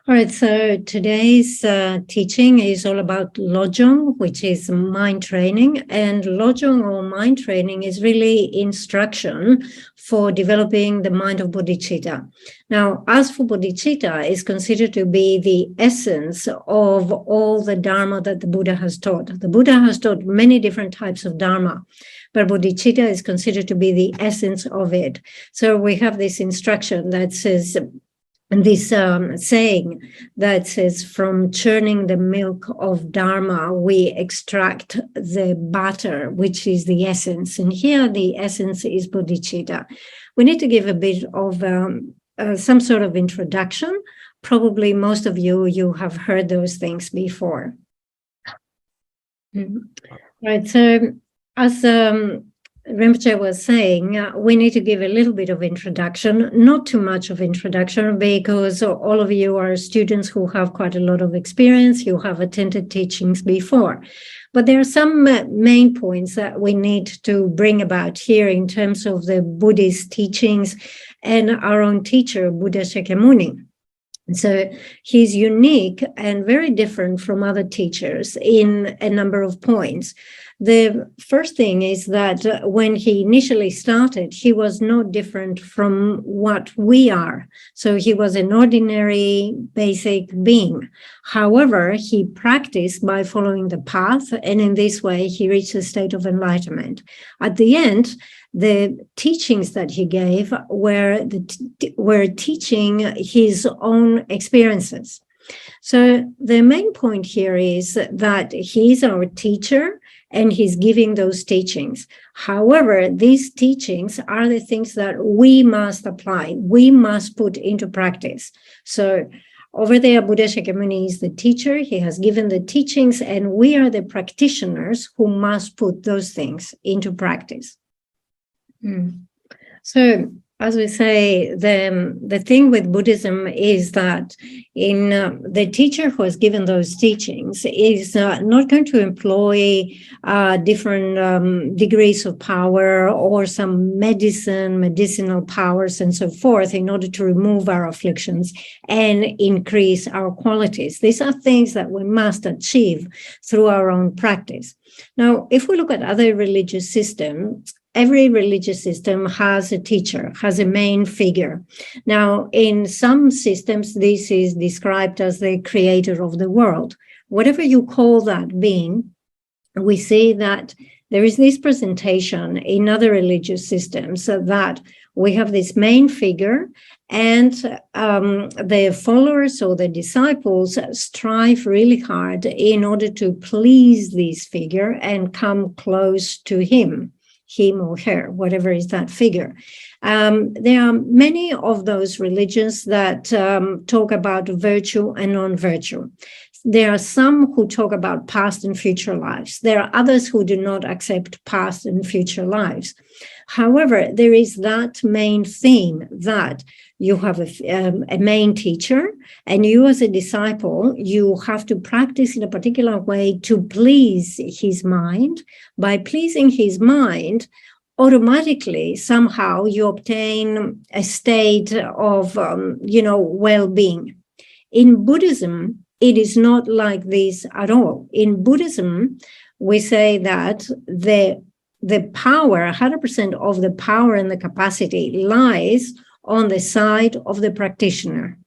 All right, so today's teaching is all about Lojong, which is mind training. And Lojong or mind training is really instruction for developing the mind of bodhicitta. Now, as for bodhicitta, is considered to be the essence of all the Dharma that the Buddha has taught. The Buddha has taught many different types of Dharma, but bodhicitta is considered to be the essence of it. So we have this instruction that says, and this saying that says, from churning the milk of Dharma, we extract the butter, which is the essence. And here the essence is bodhicitta. We need to give a bit of some sort of introduction. Probably most of you have heard those things before. Right, so as Rinpoche was saying, we need to give a little bit of introduction, not too much of introduction, because all of you are students who have quite a lot of experience, you have attended teachings before. But there are some main points that we need to bring about here in terms of the Buddhist teachings and our own teacher, Buddha Shakyamuni. So he's unique and very different from other teachers in a number of points. The first thing is that when he initially started, he was no different from what we are. So he was an ordinary, basic being. However, he practiced by following the path, and in this way, he reached a state of enlightenment. At the end, the teachings that he gave were teaching his own experiences. So the main point here is that he's our teacher and he's giving those teachings. However, these teachings are the things that we must apply, we must put into practice. So over there, Buddha Shakyamuni is the teacher, he has given the teachings, and we are the practitioners who must put those things into practice. So, as we say, the thing with Buddhism is that in the teacher who has given those teachings is not going to employ different degrees of power or some medicinal powers and so forth in order to remove our afflictions and increase our qualities. These are things that we must achieve through our own practice. Now, if we look at other religious systems, every religious system has a teacher, has a main figure. Now, in some systems, this is described as the creator of the world. Whatever you call that being, we see that there is this presentation in other religious systems that we have this main figure, and the followers or the disciples strive really hard in order to please this figure and come close to him or her, whatever is that figure. There are many of those religions that talk about virtue and non-virtue. There are some who talk about past and future lives. There are others who do not accept past and future lives. However, there is that main theme that you have a main teacher, and you as a disciple, you have to practice in a particular way to please his mind. By pleasing his mind, automatically, somehow, you obtain a state of, well-being. In Buddhism, it is not like this at all. In Buddhism, we say that the power, 100% of the power and the capacity lies on the side of the practitioner.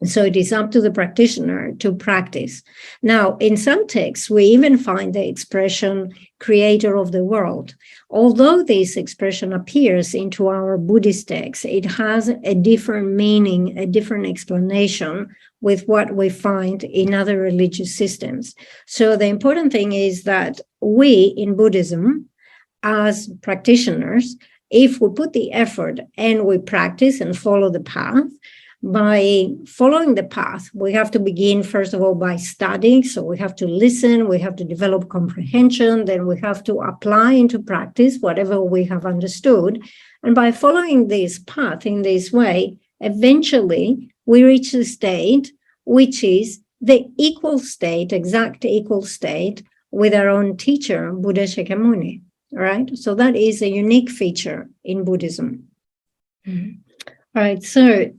So it is up to the practitioner to practice. Now, in some texts, we even find the expression creator of the world. Although this expression appears into our Buddhist texts, it has a different meaning, a different explanation with what we find in other religious systems. So the important thing is that we in Buddhism, as practitioners, if we put the effort and we practice and follow the path, by following the path, we have to begin, first of all, by studying. So we have to listen, we have to develop comprehension, then we have to apply into practice whatever we have understood. And by following this path in this way, eventually we reach a state which is the equal state, exact equal state with our own teacher, Buddha Shakyamuni. Right? So that is a unique feature in Buddhism. Right. So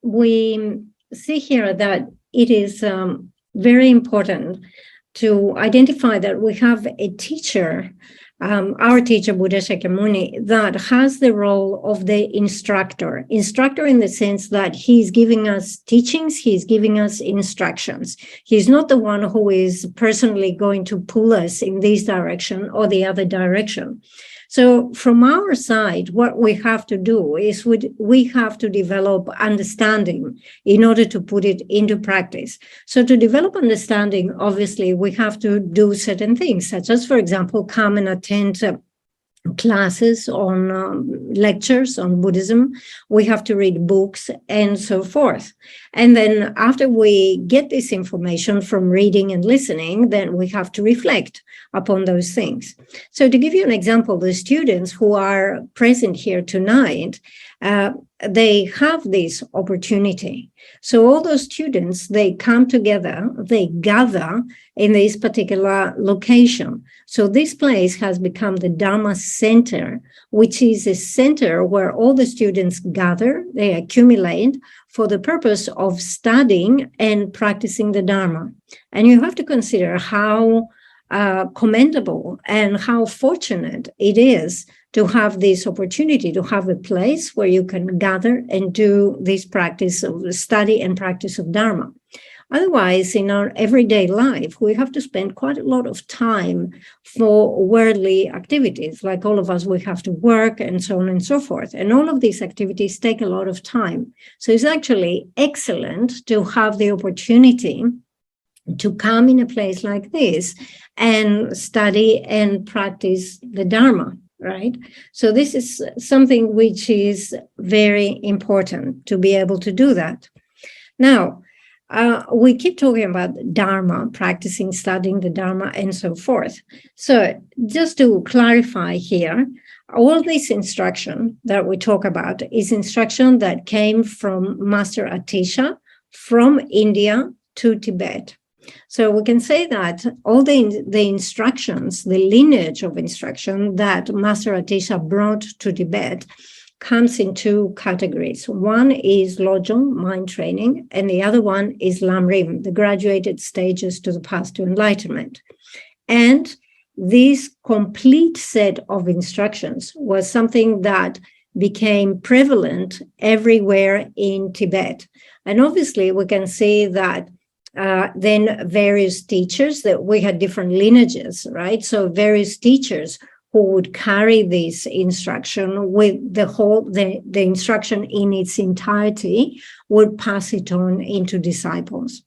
we see here that it is very important to identify that we have a teacher, our teacher, Buddha Shakyamuni, that has the role of the instructor. Instructor in the sense that he's giving us teachings, he's giving us instructions. He's not the one who is personally going to pull us in this direction or the other direction. So from our side, what we have to do is we have to develop understanding in order to put it into practice. So to develop understanding, obviously, we have to do certain things, such as, for example, come and attend classes on lectures on Buddhism. We have to read books and so forth. And then after we get this information from reading and listening, then we have to reflect upon those things. So to give you an example, the students who are present here tonight, they have this opportunity. So all those students, they come together, they gather in this particular location. So this place has become the Dharma Center, which is a center where all the students gather, they accumulate for the purpose of studying and practicing the Dharma. And you have to consider how commendable and how fortunate it is to have this opportunity, to have a place where you can gather and do this practice of study and practice of Dharma. Otherwise, in our everyday life, we have to spend quite a lot of time for worldly activities. Like all of us, we have to work and so on and so forth. And all of these activities take a lot of time. So it's actually excellent to have the opportunity to come in a place like this and study and practice the Dharma, right? So this is something which is very important to be able to do that. Now, we keep talking about Dharma, practicing, studying the Dharma, and so forth. So just to clarify here, all this instruction that we talk about is instruction that came from Master Atisha from India to Tibet. So we can say that all the instructions, the lineage of instruction that Master Atisha brought to Tibet comes in two categories. One is Lojong, mind training, and the other one is Lamrim, the graduated stages to the path to enlightenment. And this complete set of instructions was something that became prevalent everywhere in Tibet. And obviously, we can see that then various teachers, that we had different lineages, right? So various teachers who would carry this instruction with the instruction in its entirety would pass it on into disciples.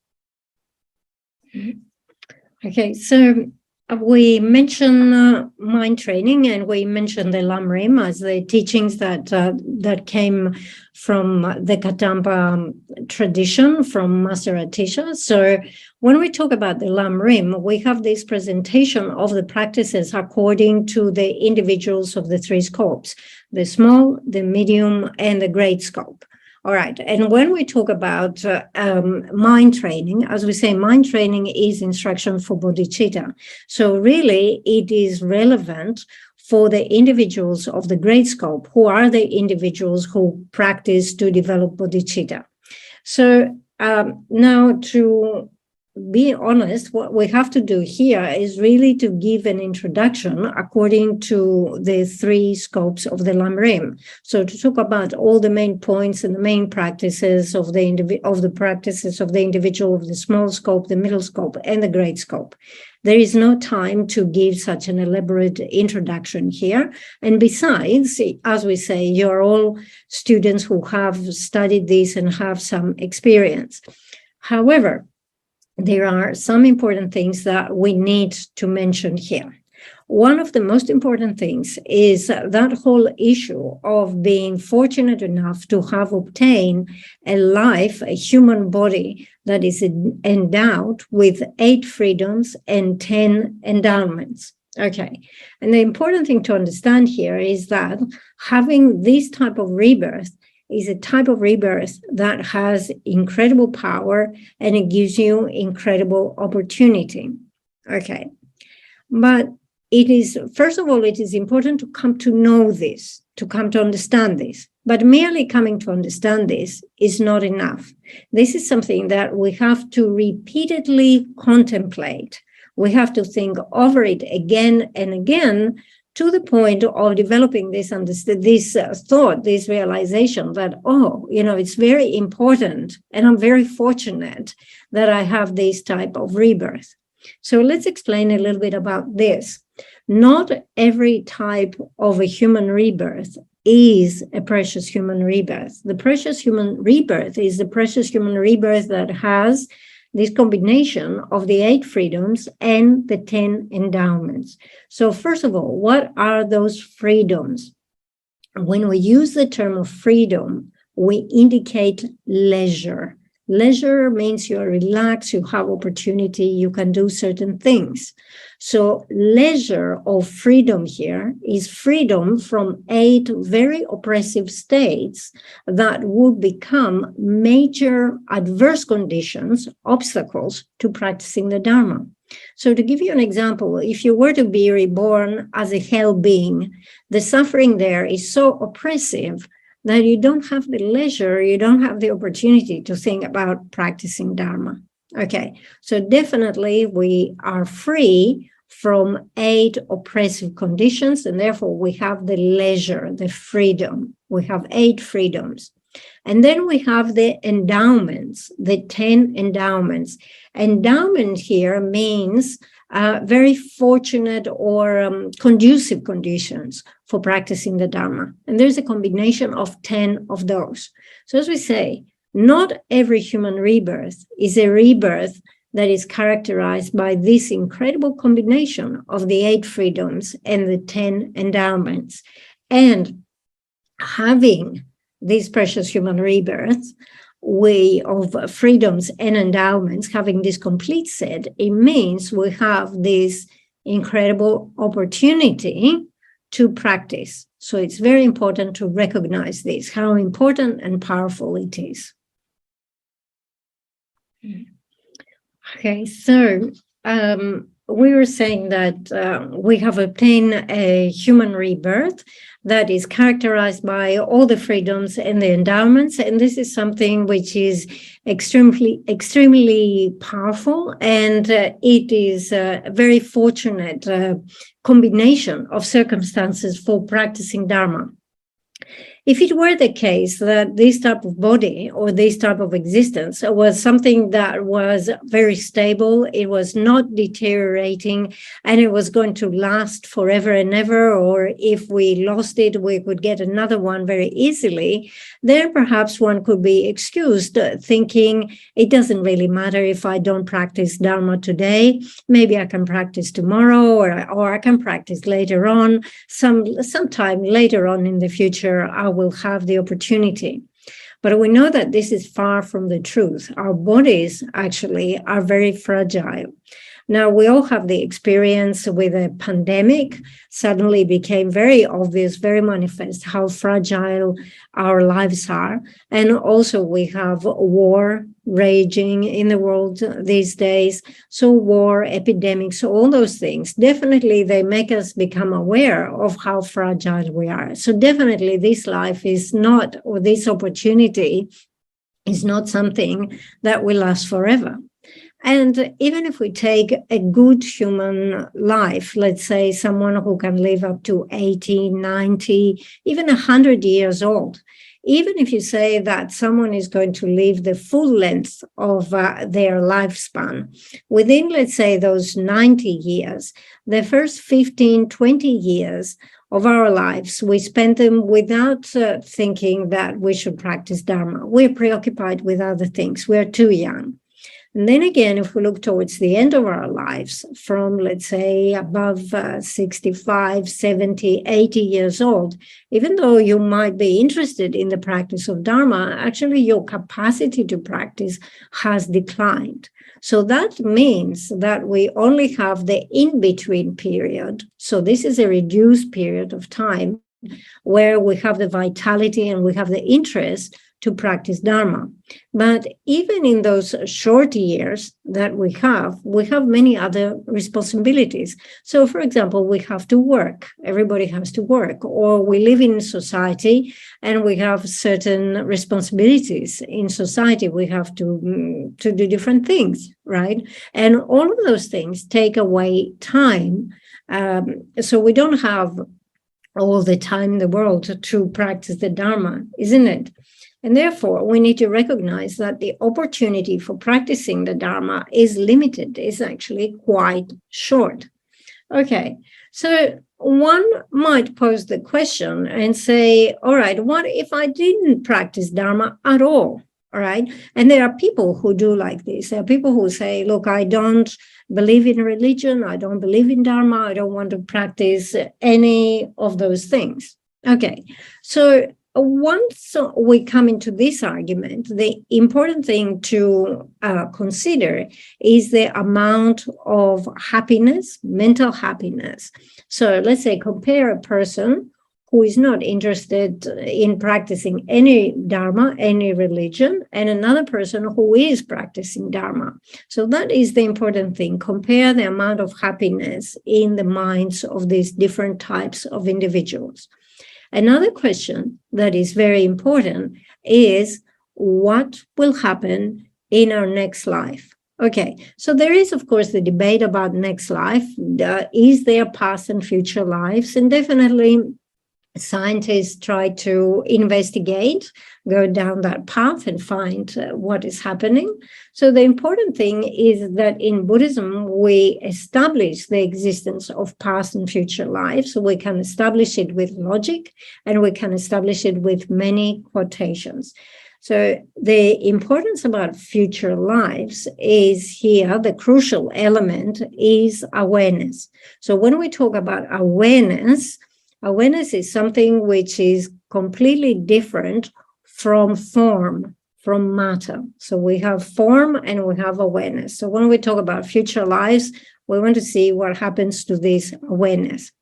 Okay, so we mentioned mind training, and we mentioned the Lamrim as the teachings that came from the Kadampa tradition from Master Atisha. So when we talk about the Lamrim, we have this presentation of the practices according to the individuals of the three scopes, the small, the medium, and the great scope. All right. And when we talk about mind training, as we say, mind training is instruction for bodhicitta. So really, it is relevant for the individuals of the great scope, who are the individuals who practice to develop bodhicitta. So now, to be honest, what we have to do here is really to give an introduction according to the three scopes of the Lamrim. So to talk about all the main points and the main practices of the practices of the individual of the small scope, the middle scope, and the great scope. There is no time to give such an elaborate introduction here. And besides, as we say, you're all students who have studied this and have some experience. However, there are some important things that we need to mention here. One of the most important things is that whole issue of being fortunate enough to have obtained a life, a human body that is endowed with 8 freedoms and 10 endowments. Okay. And the important thing to understand here is that having this type of rebirth is a type of rebirth that has incredible power, and it gives you incredible opportunity. Okay. But it is, first of all, it is important to come to know this, to come to understand this. But merely coming to understand this is not enough. This is something that we have to repeatedly contemplate. We have to think over it again and again, to the point of developing this thought, this realization that, it's very important, and I'm very fortunate that I have this type of rebirth. So let's explain a little bit about this. Not every type of a human rebirth is a precious human rebirth. The precious human rebirth is the precious human rebirth that has this combination of the 8 freedoms and the 10 endowments. So first of all, what are those freedoms? When we use the term of freedom, we indicate leisure. Leisure means you're relaxed, you have opportunity, you can do certain things. So leisure or freedom here is freedom from 8 very oppressive states that would become major adverse conditions, obstacles to practicing the Dharma. So to give you an example, if you were to be reborn as a hell being, the suffering there is so oppressive that you don't have the leisure, you don't have the opportunity to think about practicing Dharma. Okay, so definitely we are free from 8 oppressive conditions, and therefore we have the leisure, the freedom. We have 8 freedoms. And then we have the endowments, the 10 endowments. Endowment here means very fortunate or conducive conditions for practicing the Dharma. And there's a combination of 10 of those. So as we say, not every human rebirth is a rebirth that is characterized by this incredible combination of the 8 freedoms and the 10 endowments. And having these precious human rebirths, way of freedoms and endowments, having this complete set, it means we have this incredible opportunity to practice. So it's very important to recognize this, how important and powerful it is. Okay, so we were saying that we have obtained a human rebirth that is characterized by all the freedoms and the endowments. And this is something which is extremely powerful. And it is a very fortunate combination of circumstances for practicing Dharma. If it were the case that this type of body or this type of existence was something that was very stable, it was not deteriorating, and it was going to last forever and ever, or if we lost it, we could get another one very easily, then perhaps one could be excused thinking it doesn't really matter if I don't practice Dharma today. Maybe I can practice tomorrow, or I can practice later on, sometime later on in the future, I will have the opportunity. But we know that this is far from the truth. Our bodies actually are very fragile. Now, we all have the experience with a pandemic. Suddenly became very obvious, very manifest how fragile our lives are. And also we have war raging in the world these days. So war, epidemics, all those things, definitely they make us become aware of how fragile we are. So definitely this life is not, or this opportunity is not something that will last forever. And even if we take a good human life, let's say someone who can live up to 80, 90, even 100 years old, even if you say that someone is going to live the full length of their lifespan, within, let's say, those 90 years, the first 15, 20 years of our lives, we spend them without thinking that we should practice Dharma. We're preoccupied with other things. We're too young. And then again, if we look towards the end of our lives, from, let's say, above 65, 70, 80 years old, even though you might be interested in the practice of Dharma, actually your capacity to practice has declined. So that means that we only have the in-between period. So this is a reduced period of time where we have the vitality and we have the interest to practice Dharma. But even in those short years that we have many other responsibilities. So, for example, we have to work. Everybody has to work. Or we live in society and we have certain responsibilities in society. We have to do different things, right? And all of those things take away time. So we don't have all the time in the world to practice the Dharma, isn't it? And therefore, we need to recognize that the opportunity for practicing the Dharma is limited, is actually quite short. Okay, so one might pose the question and say, all right, what if I didn't practice Dharma at all? All right, and there are people who do like this. There are people who say, look, I don't believe in religion, I don't believe in Dharma, I don't want to practice any of those things. Okay, so once we come into this argument, the important thing to consider is the amount of happiness, mental happiness. So let's say compare a person who is not interested in practicing any Dharma, any religion, and another person who is practicing Dharma. So that is the important thing. Compare the amount of happiness in the minds of these different types of individuals. Another question that is very important is what will happen in our next life? Okay, so there is, of course, the debate about next life. Is there past and future lives? And definitely scientists try to investigate, go down that path and find what is happening. So the important thing is that in Buddhism, we establish the existence of past and future lives. So we can establish it with logic and we can establish it with many quotations. So the importance about future lives is here, the crucial element is awareness. So when we talk about awareness is something which is completely different from form, from matter. So we have form and we have awareness. So when we talk about future lives, we want to see what happens to this awareness.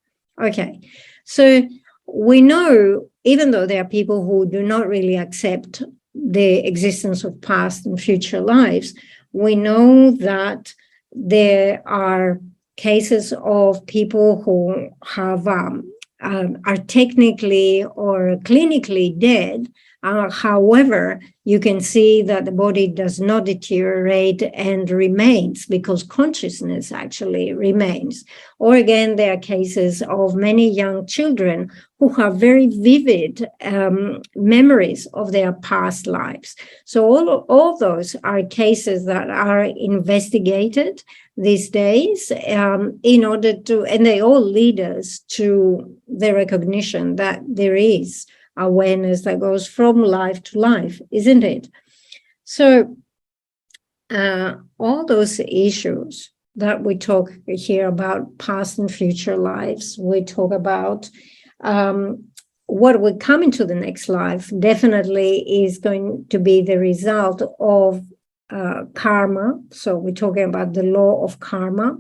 Okay, so we know, even though there are people who do not really accept the existence of past and future lives, we know that there are cases of people who have are technically or clinically dead. However, you can see that the body does not deteriorate and remains because consciousness actually remains. Or again, there are cases of many young children who have very vivid memories of their past lives. So all those are cases that are investigated these days in order to, and they all lead us to the recognition that there is awareness that goes from life to life, isn't it? So all those issues that we talk here about past and future lives, we talk about what will come into the next life definitely is going to be the result of karma. So we're talking about the law of karma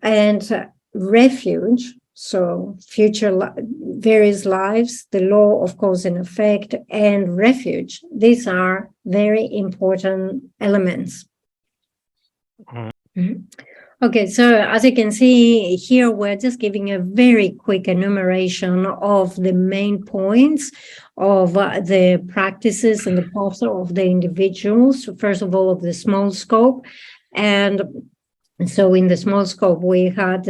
and refuge. So future various lives, the law of cause and effect, and refuge. These are very important elements. Mm-hmm. Okay, so as you can see here, we're just giving a very quick enumeration of the main points of the practices and the posture of the individuals. So first of all, of the small scope. And so in the small scope, we had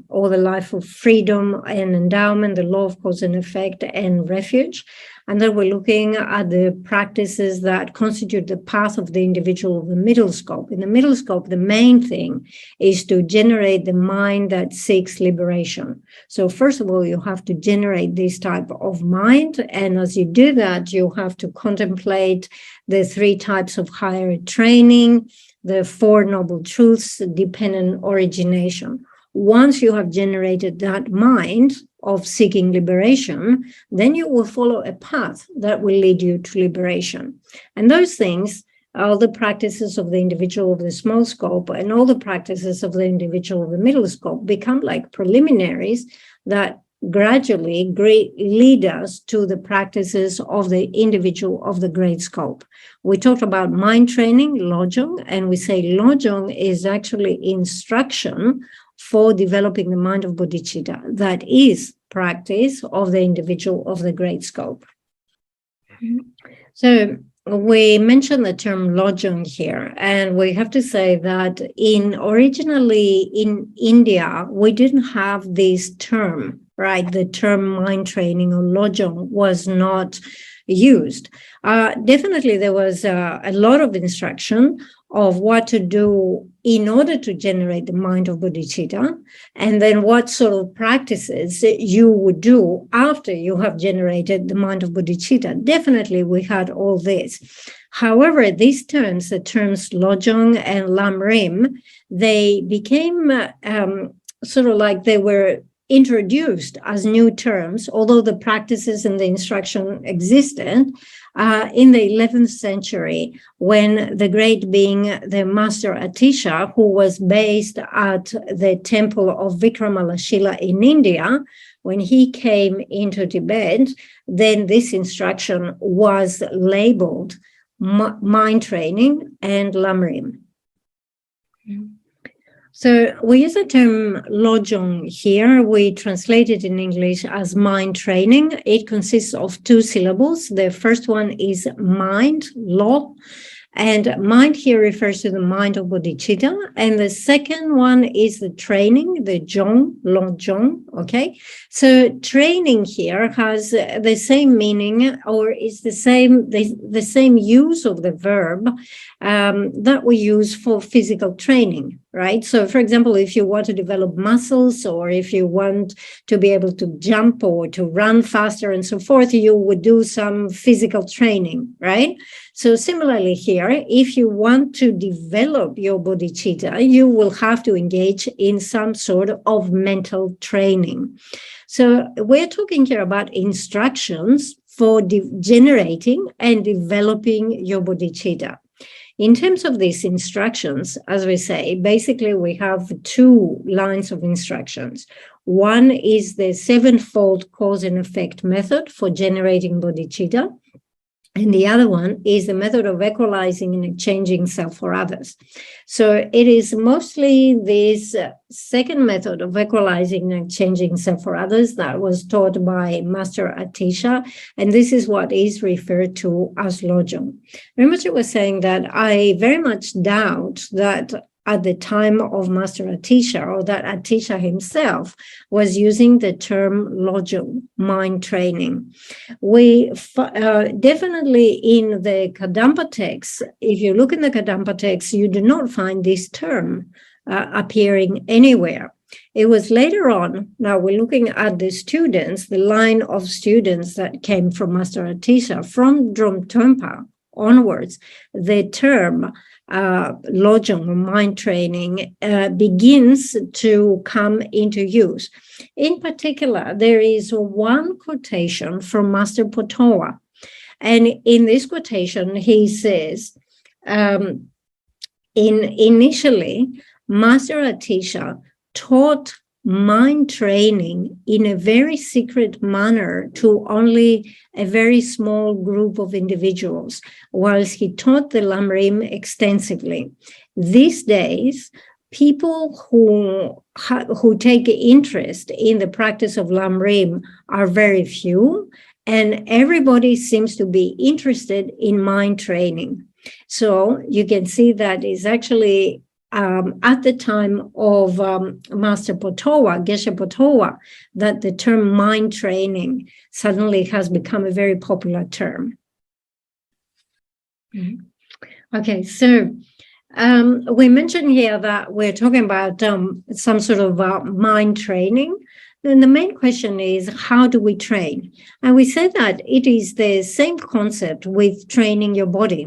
all the life of freedom and endowment, the law of cause and effect, and refuge. And then we're looking at the practices that constitute the path of the individual of the middle scope. In the middle scope, the main thing is to generate the mind that seeks liberation. So first of all, you have to generate this type of mind. And as you do that, you have to contemplate the 3 types of higher training, the 4 noble truths, dependent origination. Once you have generated that mind of seeking liberation, then you will follow a path that will lead you to liberation. And those things, all the practices of the individual of the small scope and all the practices of the individual of the middle scope become like preliminaries that gradually lead us to the practices of the individual of the great scope. We talked about mind training, Lojong, and we say Lojong is actually instruction for developing the mind of bodhicitta. That is practice of the individual of the great scope. So we mentioned the term Lojong here, and we have to say that originally in India, we didn't have this term, right? The term mind training or Lojong was not used. Definitely there was a lot of instruction of what to do in order to generate the mind of bodhicitta, and then what sort of practices you would do after you have generated the mind of bodhicitta. Definitely we had all this. However, these terms, the terms Lojong and Lamrim, they became sort of like they were introduced as new terms, although the practices and the instruction existed in the 11th century, when the great being, the Master Atisha, who was based at the temple of Vikramalashila in India, when he came into Tibet, then this instruction was labeled mind training and Lamrim. So we use the term Lojong here. We translate it in English as mind training. It consists of two syllables. The first one is mind, lo, and mind here refers to the mind of bodhicitta. And the second one is the training, the jong, Lojong, okay? So training here has the same meaning, or is the same use of the verb that we use for physical training, right? So, for example, if you want to develop muscles, or if you want to be able to jump or to run faster and so forth, you would do some physical training, right? So similarly here, if you want to develop your bodhicitta, you will have to engage in some sort of mental training. So we're talking here about instructions for generating and developing your bodhicitta. In terms of these instructions, as we say, basically we have two lines of instructions. One is the sevenfold cause and effect method for generating bodhicitta, and the other one is the method of equalizing and exchanging self for others. So it is mostly this second method of equalizing and exchanging self for others that was taught by Master Atisha, and this is what is referred to as Lojong. Rinpoche was saying that I very much doubt that at the time of Master Atisha, or that Atisha himself was using the term Lojong, mind training. We definitely in the Kadampa text, if you look in the Kadampa text, you do not find this term appearing anywhere. It was later on, now we're looking at the students, the line of students that came from Master Atisha, from Dro-Phen onwards, the term Lojong, mind training, begins to come into use. In particular, there is one quotation from Master Potowa, and in this quotation, he says, initially, Master Atisha taught mind training in a very secret manner to only a very small group of individuals, whilst he taught the Lamrim extensively. These days, people who take interest in the practice of Lamrim are very few, and everybody seems to be interested in mind training. So you can see that is actually at the time of Master Potowa, Geshe Potowa, that the term mind training suddenly has become a very popular term. Okay, so we mentioned here that we're talking about some sort of mind training. Then the main question is, how do we train? And we said that it is the same concept with training your body.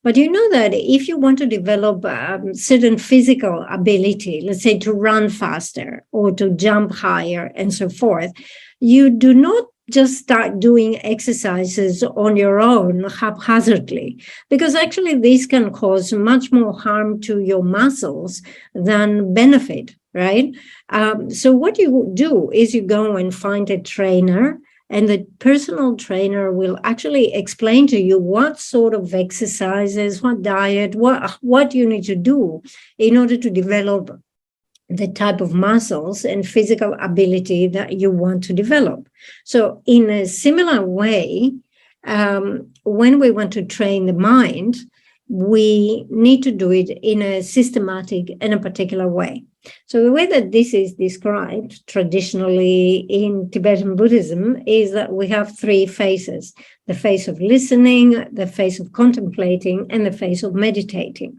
But you know that if you want to develop certain physical ability, let's say to run faster or to jump higher and so forth, you do not just start doing exercises on your own haphazardly, because actually this can cause much more harm to your muscles than benefit, right? So what you do is you go and find a trainer, and the personal trainer will actually explain to you what sort of exercises, what diet, what you need to do in order to develop the type of muscles and physical ability that you want to develop. So in a similar way, when we want to train the mind, we need to do it in a systematic and a particular way. So the way that this is described traditionally in Tibetan Buddhism is that we have three phases: the phase of listening, the phase of contemplating, and the phase of meditating.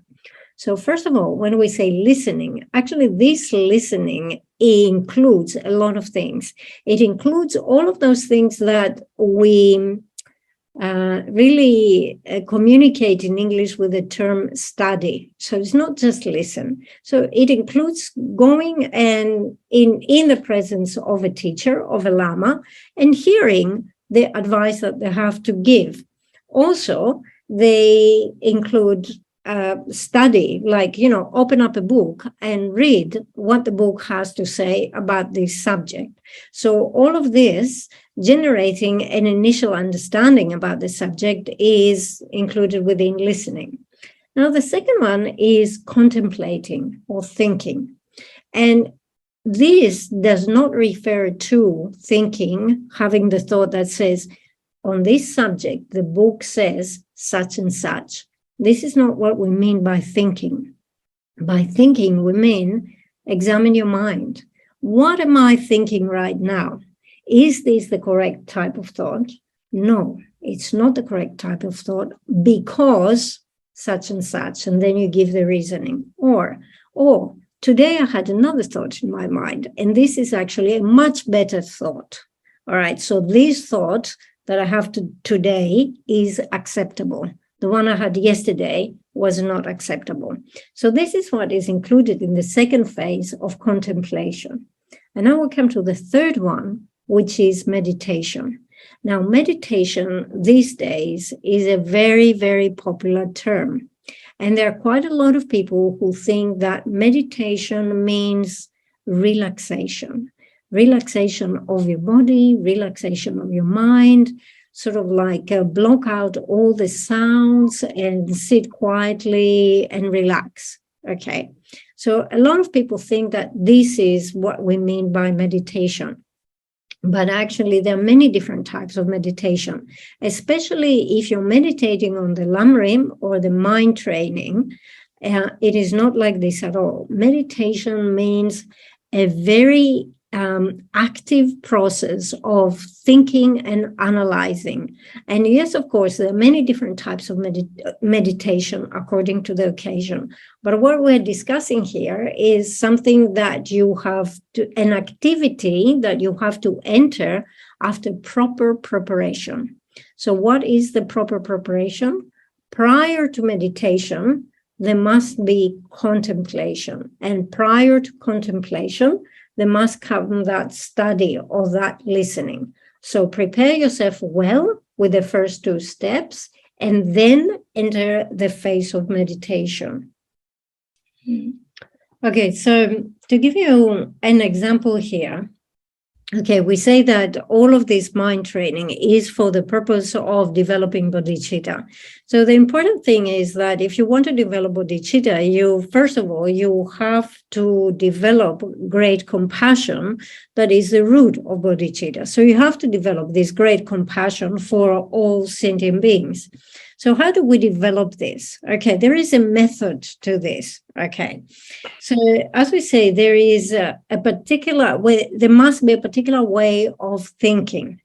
So first of all, when we say listening, actually this listening includes a lot of things. It includes all of those things that we really communicate in English with the term study. So it's not just listen. So it includes going and in the presence of a teacher, of a lama, and hearing the advice that they have to give. Also, they include study, like, open up a book and read what the book has to say about this subject. So all of this, generating an initial understanding about the subject, is included within listening. Now, the second one is contemplating or thinking. And this does not refer to thinking, having the thought that says, on this subject, the book says such and such. This is not what we mean by thinking. By thinking, we mean examine your mind. What am I thinking right now? Is this the correct type of thought? No, it's not the correct type of thought because such and such, and then you give the reasoning. Or, today I had another thought in my mind, and this is actually a much better thought. All right, so this thought that I have today is acceptable. The one I had yesterday was not acceptable. So this is what is included in the second phase of contemplation. And now we come to the third one, which is meditation. Now, meditation these days is a very, very popular term. And there are quite a lot of people who think that meditation means relaxation of your body, relaxation of your mind, sort of like block out all the sounds and sit quietly and relax. Okay. So a lot of people think that this is what we mean by meditation. But actually, there are many different types of meditation, especially if you're meditating on the lamrim or the mind training. It is not like this at all. Meditation means a very active process of thinking and analyzing. And yes, of course, there are many different types of meditation according to the occasion. But what we're discussing here is something that you have to, an activity that you have to enter after proper preparation. So what is the proper preparation? Prior to meditation, there must be contemplation. And prior to contemplation, there must come that study or that listening. So prepare yourself well with the first two steps and then enter the phase of meditation. Okay, so to give you an example here, okay, we say that all of this mind training is for the purpose of developing bodhicitta. So the important thing is that if you want to develop bodhicitta, first of all, you have to develop great compassion. That is the root of bodhicitta. So you have to develop this great compassion for all sentient beings. So how do we develop this? Okay, there is a method to this. Okay, so as we say, there is a particular way, there must be a particular way of thinking.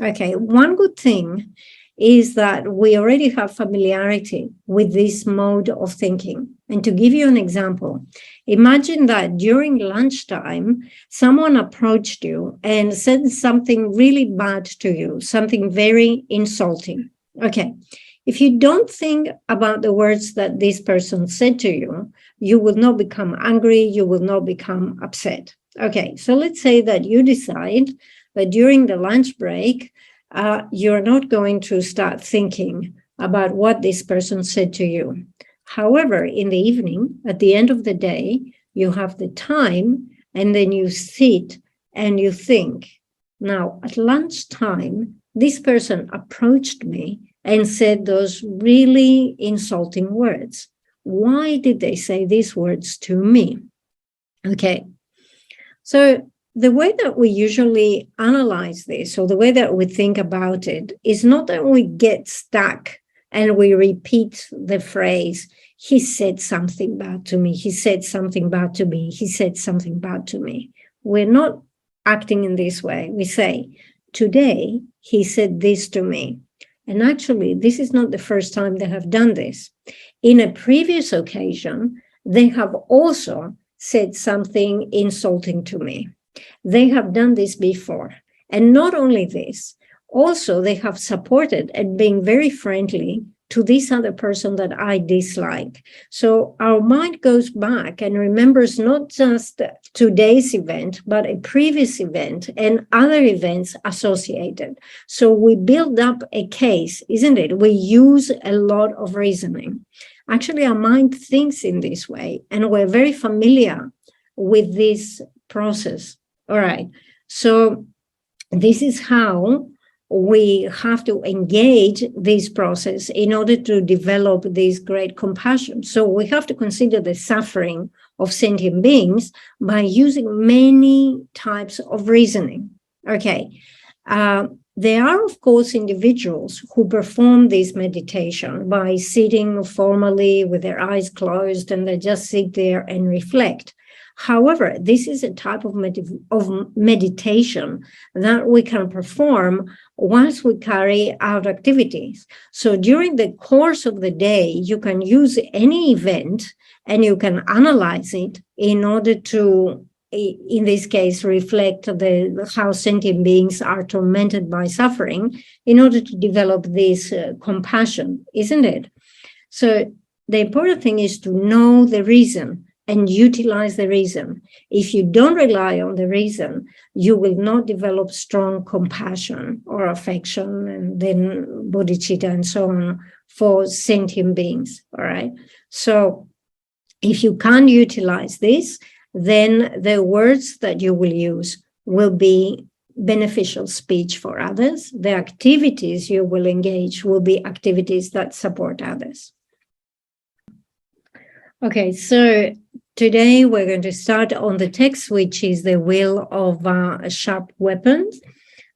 Okay, one good thing is that we already have familiarity with this mode of thinking. And to give you an example, imagine that during lunchtime, someone approached you and said something really bad to you, something very insulting. Okay. If you don't think about the words that this person said to you, you will not become angry, you will not become upset. Okay, so let's say that you decide But during the lunch break, you're not going to start thinking about what this person said to you. However, in the evening, at the end of the day, you have the time, and then you sit and you think. Now, at lunchtime, this person approached me and said those really insulting words. Why did they say these words to me? Okay, so the way that we usually analyze this, or the way that we think about it, is not that we get stuck and we repeat the phrase, he said something bad to me, he said something bad to me, he said something bad to me. We're not acting in this way. We say, today he said this to me. And actually, this is not the first time they have done this. In a previous occasion, they have also said something insulting to me. They have done this before. And not only this, also they have supported and been very friendly to this other person that I dislike. So our mind goes back and remembers not just today's event, but a previous event and other events associated. So we build up a case, isn't it? We use a lot of reasoning. Actually, our mind thinks in this way, and we're very familiar with this process. All right. So this is how we have to engage this process in order to develop this great compassion. So we have to consider the suffering of sentient beings by using many types of reasoning. Okay. There are, of course, individuals who perform this meditation by sitting formally with their eyes closed, and they just sit there and reflect. However, this is a type of meditation that we can perform once we carry out activities. So during the course of the day, you can use any event and you can analyze it in order to, in this case, reflect how sentient beings are tormented by suffering in order to develop this compassion, isn't it? So the important thing is to know the reason and utilize the reason. If you don't rely on the reason, you will not develop strong compassion or affection, and then bodhicitta and so on for sentient beings, all right? So if you can't utilize this, then the words that you will use will be beneficial speech for others. The activities you will engage will be activities that support others. Okay, so today we're going to start on the text, which is the Will of Sharp Weapons.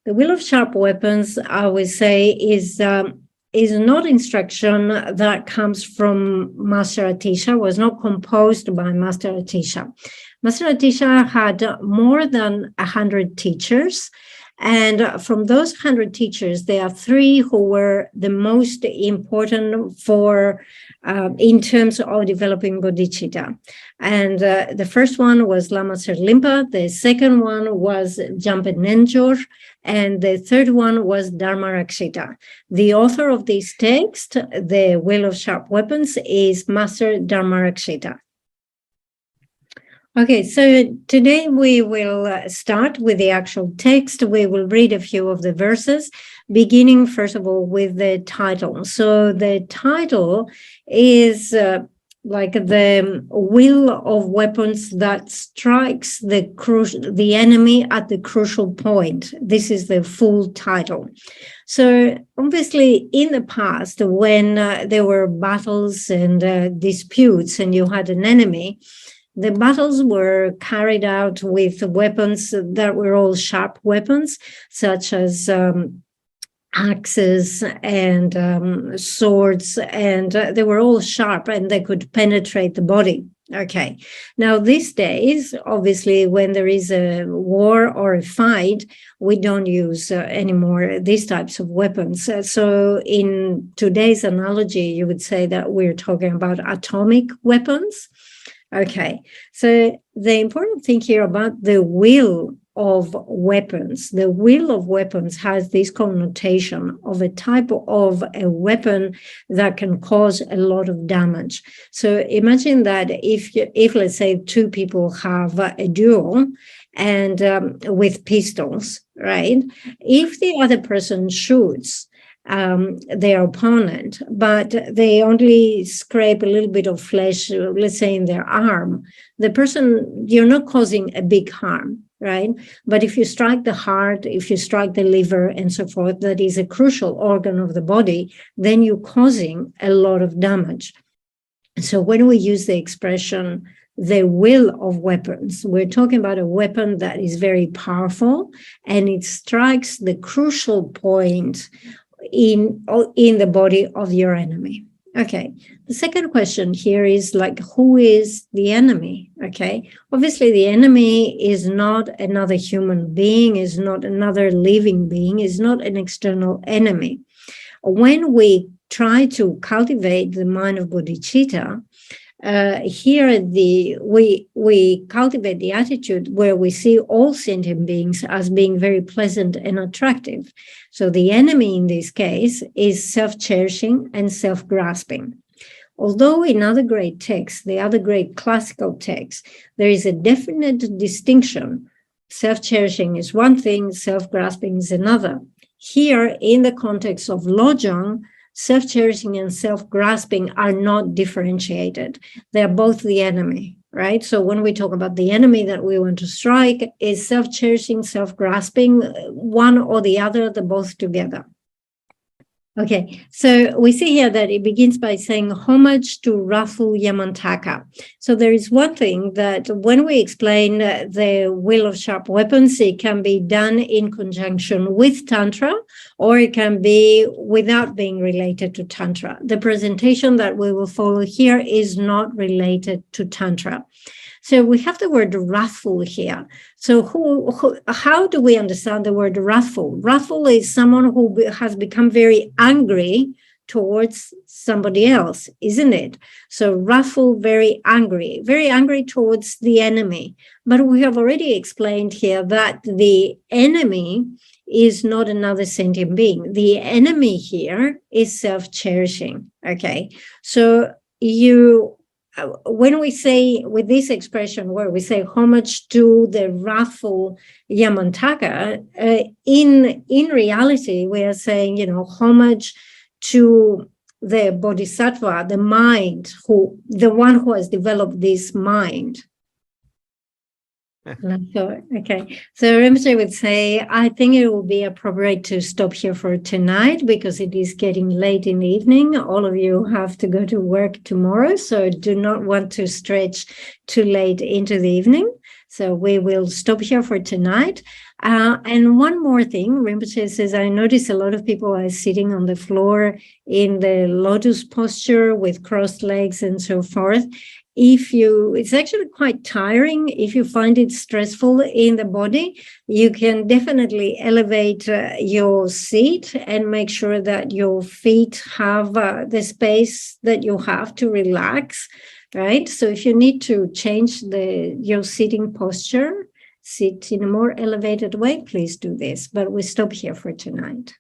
The Will of Sharp Weapons, I would say, is not instruction that comes from Master Atisha, was not composed by Master Atisha. Master Atisha had more than 100 teachers. And from those 100 teachers, there are 3 who were the most important for in terms of developing bodhicitta. And the first one was Lama Serlimpa, the second one was Jampe Nenjor, and the third one was Dharma Rakshita. The author of this text, The Will of Sharp Weapons, is Master Dharma Rakshita. Okay, so today we will start with the actual text. We will read a few of the verses, beginning first of all with the title. So the title is like the will of weapons that strikes the enemy at the crucial point. This is the full title. So obviously in the past, when there were battles and disputes and you had an enemy, the battles were carried out with weapons that were all sharp weapons, such as axes and swords, and they were all sharp and they could penetrate the body. Okay. Now, these days, obviously, when there is a war or a fight, we don't use anymore these types of weapons. So in today's analogy, you would say that we're talking about atomic weapons. Okay, so the important thing here about the will of weapons, the will of weapons has this connotation of a type of a weapon that can cause a lot of damage. So imagine that if let's say 2 people have a duel and with pistols, right? If the other person shoots their opponent, but they only scrape a little bit of flesh, let's say in their arm, the person, you're not causing a big harm, right? But if you strike the heart, if you strike the liver and so forth, that is a crucial organ of the body, then you're causing a lot of damage. So when we use the expression, the will of weapons, we're talking about a weapon that is very powerful and it strikes the crucial point in the body of your enemy. Okay, the second question here is like, who is the enemy? Okay, obviously the enemy is not another human being, is not another living being, is not an external enemy. When we try to cultivate the mind of bodhicitta, here we cultivate the attitude where we see all sentient beings as being very pleasant and attractive. So the enemy in this case is self-cherishing and self-grasping. Although in other great texts, the other great classical texts, there is a definite distinction. Self-cherishing is one thing, self-grasping is another. Here, in the context of Lojong, self-cherishing and self-grasping are not differentiated. They're both the enemy, right? So when we talk about the enemy that we want to strike, is self-cherishing, self-grasping, one or the other, they're both together. Okay, so we see here that it begins by saying homage to Rafu Yamantaka. So there is one thing that when we explain the will of sharp weapons, it can be done in conjunction with Tantra, or it can be without being related to Tantra. The presentation that we will follow here is not related to Tantra. So we have the word wrathful here. So how do we understand the word wrathful? Wrathful is someone who has become very angry towards somebody else, isn't it? So wrathful, very angry towards the enemy. But we have already explained here that the enemy is not another sentient being. The enemy here is self-cherishing, okay? So when we say with this expression where we say homage to the wrathful Yamantaka, in reality, we are saying, homage to the bodhisattva, the mind, the one who has developed this mind. Okay, so Rinpoche would say, I think it will be appropriate to stop here for tonight because it is getting late in the evening. All of you have to go to work tomorrow, so do not want to stretch too late into the evening. So we will stop here for tonight. And one more thing, Rinpoche says, I notice a lot of people are sitting on the floor in the lotus posture with crossed legs and so forth. It's actually quite tiring. If you find it stressful in the body, you can definitely elevate your seat and make sure that your feet have the space that you have to relax, right? So if you need to change your sitting posture, sit in a more elevated way, please do this. But we stop here for tonight.